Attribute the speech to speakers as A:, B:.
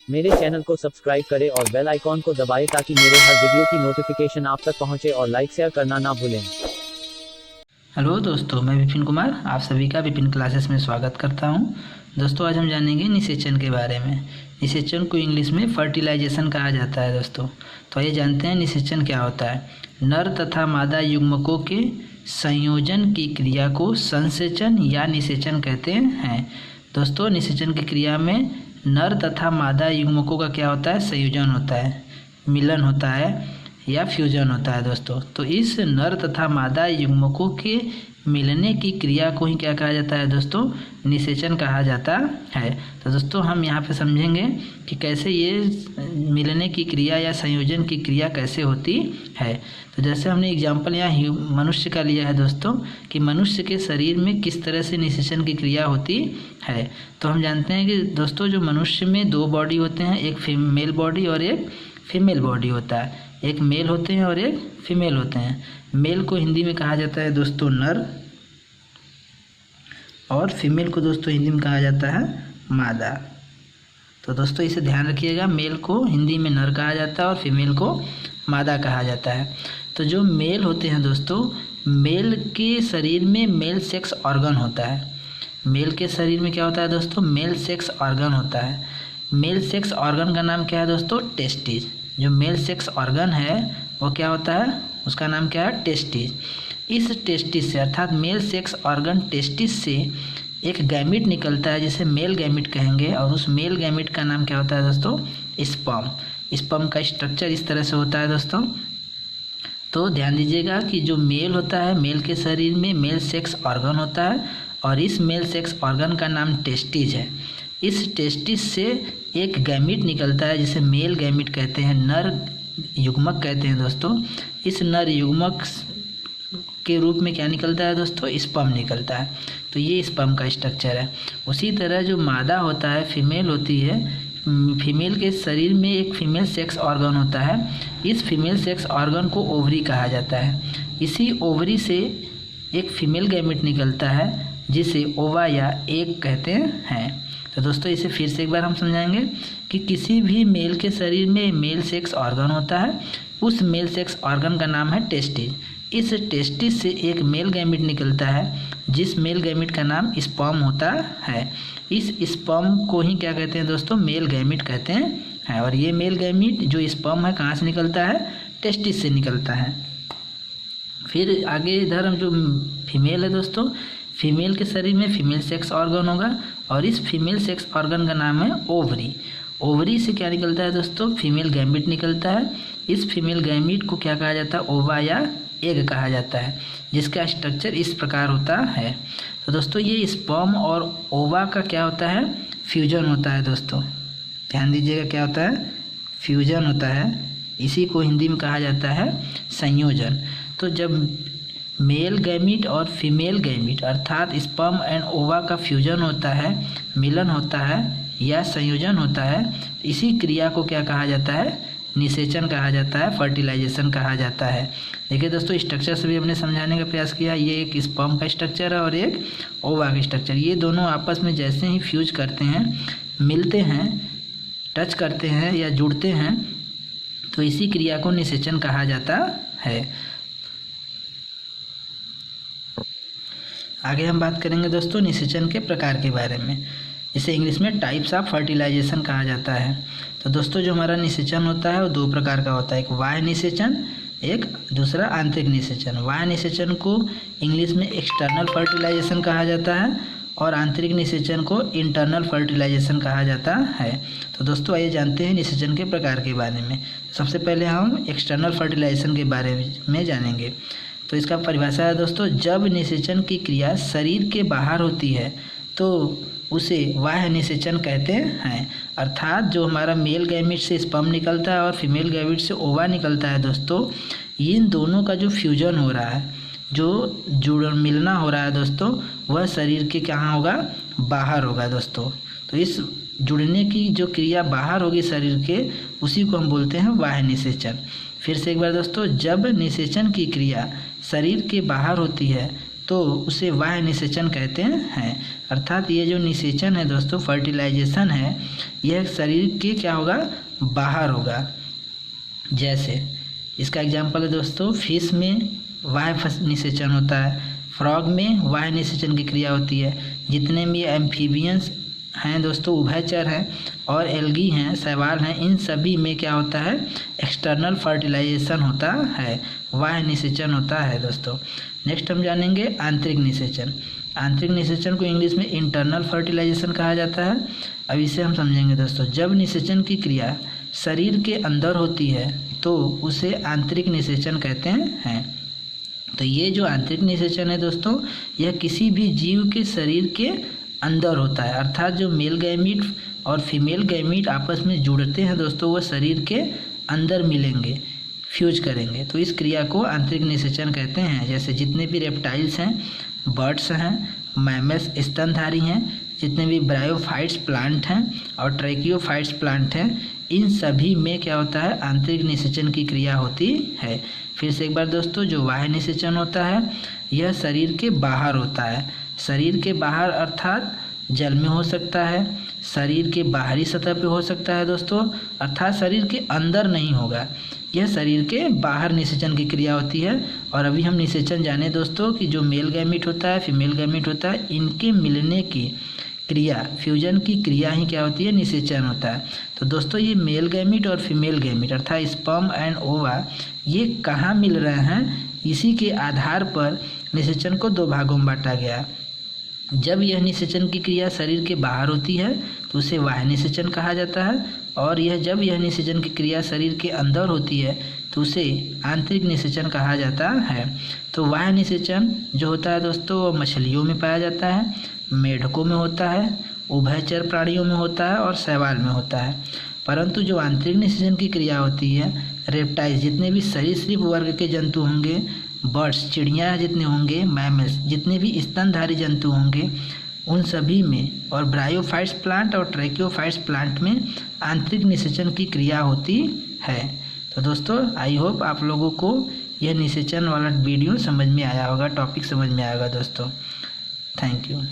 A: मेरे चैनल को सब्सक्राइब करें और बेल आइकॉन को दबाएं ताकि मेरे हर वीडियो की नोटिफिकेशन आप तक पहुंचे और लाइक शेयर करना ना भूलें।
B: हेलो दोस्तों, मैं विपिन कुमार आप सभी का विपिन क्लासेस में स्वागत करता हूं। दोस्तों आज हम जानेंगे निषेचन के बारे में। निषेचन को इंग्लिश में फर्टिलाइजेशन कहा जाता है। दोस्तों तो आइए जानते हैं निषेचन क्या होता है। नर तथा मादा युग्मकों के संयोजन की क्रिया को संसेचन या निषेचन कहते हैं। दोस्तों निषेचन की क्रिया में नर तथा मादा युग्मकों का क्या होता है, संयोजन होता है, मिलन होता है या फ्यूजन होता है। दोस्तों तो इस नर तथा मादा युग्मकों के मिलने की क्रिया को ही क्या कहा जाता है दोस्तों, निषेचन कहा जाता है। तो दोस्तों हम यहाँ पे समझेंगे कि कैसे ये मिलने की क्रिया या संयोजन की क्रिया कैसे होती है। तो जैसे हमने एग्जांपल यहाँ मनुष्य का लिया है दोस्तों कि मनुष्य के शरीर में किस तरह से निषेचन की क्रिया होती है। तो हम जानते हैं कि दोस्तों जो मनुष्य में दो बॉडी होते हैं, एक मेल बॉडी और एक फीमेल बॉडी होता है। एक मेल होते हैं और एक फीमेल होते हैं। मेल को हिंदी में कहा जाता है दोस्तों नर और फीमेल को दोस्तों हिंदी में कहा जाता है मादा। तो दोस्तों इसे ध्यान रखिएगा, मेल को हिंदी में नर कहा जाता है और फीमेल को मादा कहा जाता है। तो जो मेल होते हैं दोस्तों, मेल के शरीर में मेल सेक्स ऑर्गन होता है। मेल के शरीर में क्या होता है दोस्तों, मेल सेक्स ऑर्गन होता है। मेल सेक्स ऑर्गन का नाम क्या है दोस्तों, टेस्टिस। जो मेल सेक्स ऑर्गन है वो क्या होता है, उसका नाम क्या है, टेस्टिस। इस टेस्टिस से अर्थात मेल सेक्स ऑर्गन टेस्टिस से एक गैमिट निकलता है जिसे मेल गैमिट कहेंगे, और उस मेल गैमिट का नाम क्या होता है दोस्तों, स्पर्म। स्पर्म का स्ट्रक्चर इस तरह से होता है दोस्तों। तो ध्यान दीजिएगा कि जो मेल होता है, मेल के शरीर में मेल सेक्स ऑर्गन होता है और इस मेल सेक्स ऑर्गन का नाम टेस्टिस है। इस टेस्टिस से एक गैमिट निकलता है जिसे मेल गैमिट कहते हैं, नर युग्मक कहते हैं दोस्तों। इस नर युग्मक के रूप में क्या निकलता है दोस्तों, स्पर्म निकलता है। तो ये स्पर्म का स्ट्रक्चर है। उसी तरह जो मादा होता है, फीमेल होती है, फीमेल के शरीर में एक फीमेल सेक्स ऑर्गन होता है। इस फीमेल सेक्स ऑर्गन को ओवरी कहा जाता है। इसी ओवरी से एक फीमेल गैमिट निकलता है जिसे ओवा या एग कहते हैं। तो दोस्तों इसे फिर से एक बार हम समझाएंगे कि किसी भी मेल के शरीर में मेल सेक्स ऑर्गन होता है। उस मेल सेक्स ऑर्गन का नाम है टेस्टिस। इस टेस्टिस से एक मेल गैमिट निकलता है जिस मेल गैमिट का नाम स्पर्म होता है। इस स्पर्म को ही क्या कहते हैं दोस्तों, मेल गैमिट कहते हैं। और ये मेल गैमिट जो स्पर्म है कहाँ से निकलता है, टेस्टिस से निकलता है। फिर आगे इधर हम जो फीमेल है दोस्तों, फीमेल के शरीर में फीमेल सेक्स ऑर्गन होगा और इस फीमेल सेक्स ऑर्गन का नाम है ओवरी। ओवरी से क्या निकलता है दोस्तों, फीमेल गैमिट निकलता है। इस फीमेल गैमिट को क्या कहा जाता है, ओवा या एग कहा जाता है, जिसका स्ट्रक्चर इस प्रकार होता है। तो दोस्तों ये स्पर्म और ओवा का क्या होता है, फ्यूजन होता है। दोस्तों ध्यान दीजिएगा क्या होता है, फ्यूजन होता है। इसी को हिंदी में कहा जाता है संयोजन। तो जब मेल गैमिट और फीमेल गैमिट अर्थात स्पर्म एंड ओवा का फ्यूजन होता है, मिलन होता है या संयोजन होता है, इसी क्रिया को क्या कहा जाता है, निषेचन कहा जाता है, फर्टिलाइजेशन कहा जाता है। देखिए दोस्तों स्ट्रक्चर से भी हमने समझाने का प्रयास किया। ये एक स्पर्म का स्ट्रक्चर है और एक ओवा का स्ट्रक्चर। ये दोनों आपस में जैसे ही फ्यूज करते हैं, मिलते हैं, टच करते हैं या जुड़ते हैं, तो इसी क्रिया को निषेचन कहा जाता है। आगे हम बात करेंगे दोस्तों निषेचन के प्रकार के बारे में। इसे इंग्लिश में टाइप्स ऑफ फर्टिलाइजेशन कहा जाता है। तो दोस्तों जो हमारा निषेचन होता है वो दो प्रकार का होता है, एक बाह्य निषेचन, एक दूसरा आंतरिक निषेचन। बाह्य निषेचन को इंग्लिश में एक्सटर्नल फर्टिलाइजेशन कहा जाता है और आंतरिक निषेचन को इंटरनल फर्टिलाइजेशन कहा जाता है। तो दोस्तों आइए जानते हैं निषेचन के प्रकार के बारे में। सबसे पहले हम एक्सटर्नल फर्टिलाइजेशन के बारे में जानेंगे। तो इसका परिभाषा है दोस्तों, जब निषेचन की क्रिया शरीर के बाहर होती है तो उसे बाह्य निषेचन कहते हैं। अर्थात जो हमारा मेल गैमिट से स्पर्म निकलता है और फीमेल गैमिट से ओवा निकलता है दोस्तों, इन दोनों का जो फ्यूजन हो रहा है, जो मिलना हो रहा है दोस्तों, वह शरीर के कहाँ होगा, बाहर होगा दोस्तों। तो इस जुड़ने की जो क्रिया बाहर होगी शरीर के, उसी को हम बोलते हैं बाह्य निषेचन। फिर से एक बार दोस्तों, जब निषेचन की क्रिया शरीर के बाहर होती है तो उसे बाह्य निषेचन कहते हैं। अर्थात ये जो निषेचन है दोस्तों, फर्टिलाइजेशन है, यह शरीर के क्या होगा, बाहर होगा। जैसे इसका एग्जाम्पल है दोस्तों, फिश में बाह्य निषेचन होता है, फ्रॉग में बाह्य निषेचन की क्रिया होती है। जितने भी एम्फीबियंस हैं दोस्तों, उभयचर हैं, और एल्गी हैं, शैवाल हैं, इन सभी में क्या होता है, एक्सटर्नल फर्टिलाइजेशन होता है, बाह्य निषेचन होता है दोस्तों। नेक्स्ट हम जानेंगे आंतरिक निषेचन। आंतरिक निषेचन को इंग्लिश में इंटरनल फर्टिलाइजेशन कहा जाता है। अब इसे हम समझेंगे दोस्तों। जब निषेचन की क्रिया शरीर के अंदर होती है तो उसे आंतरिक निषेचन कहते हैं। तो ये जो आंतरिक निषेचन है दोस्तों, यह किसी भी जीव के शरीर के अंदर होता है। अर्थात जो मेल गैमीट और फीमेल गैमीट आपस में जुड़ते हैं दोस्तों, वो शरीर के अंदर मिलेंगे, फ्यूज करेंगे, तो इस क्रिया को आंतरिक निषेचन कहते हैं। जैसे जितने भी रेप्टाइल्स हैं, बर्ड्स हैं, मैमल्स स्तनधारी हैं, जितने भी ब्रायोफाइट्स प्लांट हैं और ट्रैकियोफाइट्स प्लांट हैं, इन सभी में क्या होता है, आंतरिक निषेचन की क्रिया होती है। फिर से एक बार दोस्तों, जो बाह्य निषेचन होता है यह शरीर के बाहर होता है। शरीर के बाहर अर्थात जल में हो सकता है, शरीर के बाहरी सतह पे हो सकता है दोस्तों, अर्थात शरीर के अंदर नहीं होगा। यह शरीर के बाहर निषेचन की क्रिया होती है। और अभी हम निषेचन जाने दोस्तों कि जो मेल गैमीट होता है, फीमेल गैमीट होता है, इनके मिलने की क्रिया, फ्यूजन की क्रिया ही क्या होती है, निषेचन होता है। तो दोस्तों ये मेल गैमीट और फीमेल गैमीट अर्थात स्पर्म एंड ओवा, ये कहाँ मिल रहे हैं, इसी के आधार पर निषेचन को दो भागों में बांटा गया। जब यह निषेचन की क्रिया शरीर के बाहर होती है तो उसे बाह्य निषेचन कहा जाता है, और जब यह निषेचन की क्रिया शरीर के अंदर होती है तो उसे आंतरिक निषेचन कहा जाता है। तो बाह्य निषेचन जो होता है दोस्तों, वो मछलियों में पाया जाता है, मेढकों में होता है, उभयचर प्राणियों में होता है और शैवाल में होता है। परंतु जो आंतरिक निषेचन की क्रिया होती है, रेप्टाइल्स जितने भी सरीसृप वर्ग के जंतु होंगे, बर्ड्स चिड़िया जितने होंगे, मैमल्स जितने भी स्तनधारी जंतु होंगे, उन सभी में, और ब्रायोफाइट्स प्लांट और ट्रैकियोफाइट्स प्लांट में आंतरिक निषेचन की क्रिया होती है। तो दोस्तों आई होप आप लोगों को यह निषेचन वाला वीडियो समझ में आया होगा, टॉपिक समझ में आएगा दोस्तों। Thank you.